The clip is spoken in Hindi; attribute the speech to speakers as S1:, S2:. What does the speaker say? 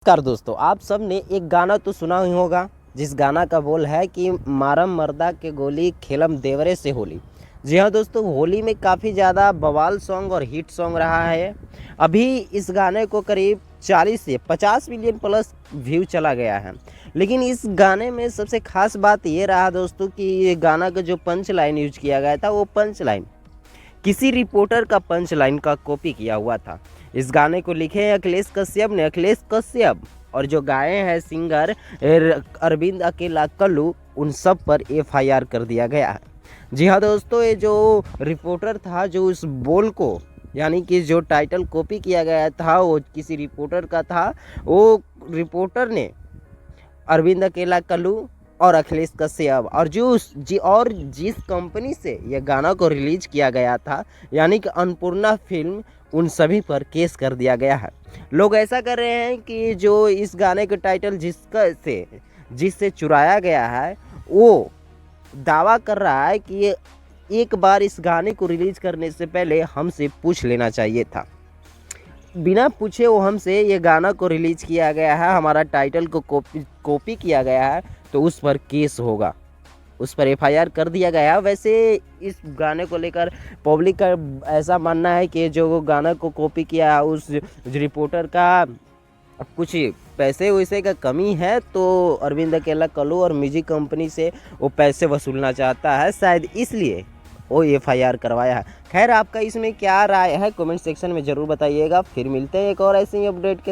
S1: नमस्कार दोस्तों, आप सब ने एक गाना तो सुना ही होगा जिस गाना का बोल है कि मारम मर्दा के गोली खेलम देवरे से होली। जी हाँ दोस्तों, होली में काफ़ी ज़्यादा बवाल सॉन्ग और हिट सॉन्ग रहा है। अभी इस गाने को करीब 40 से 50 मिलियन प्लस व्यू चला गया है। लेकिन इस गाने में सबसे खास बात ये रहा दोस्तों कि ये गाना का जो पंच लाइन यूज किया गया था वो पंच लाइन किसी रिपोर्टर का पंच लाइन का कॉपी किया हुआ था। इस गाने को लिखे हैं अखिलेश कश्यप ने। अखिलेश कश्यप और जो गाए हैं सिंगर अरविंद अकेला कल्लू, उन सब पर एफआईआर कर दिया गया है। जी हाँ दोस्तों, ये जो रिपोर्टर था जो उस बोल को यानी कि जो टाइटल कॉपी किया गया था वो किसी रिपोर्टर का था। वो रिपोर्टर ने अरविंद अकेला कल्लू और अखिलेश कश्यप और जिस कंपनी से ये गाना को रिलीज किया गया था यानी कि अन्नपूर्णा फिल्म, उन सभी पर केस कर दिया गया है। लोग ऐसा कर रहे हैं कि जो इस गाने का टाइटल जिससे चुराया गया है वो दावा कर रहा है कि ये एक बार इस गाने को रिलीज करने से पहले हमसे पूछ लेना चाहिए था। बिना पूछे वो हमसे ये गाना को रिलीज किया गया है, हमारा टाइटल को कॉपी किया गया है, तो उस पर केस होगा, उस पर एफआईआर कर दिया गया। वैसे इस गाने को लेकर पब्लिक का ऐसा मानना है कि जो गाना को कॉपी किया है उस रिपोर्टर का कुछ पैसे वैसे का कमी है, तो अरविंद अकेला कल्लू और म्यूजिक कंपनी से वो पैसे वसूलना चाहता है, शायद इसलिए वो एफआईआर करवाया है। खैर, आपका इसमें क्या राय है कमेंट सेक्शन में ज़रूर बताइएगा। फिर मिलते हैं एक और ऐसे ही अपडेट के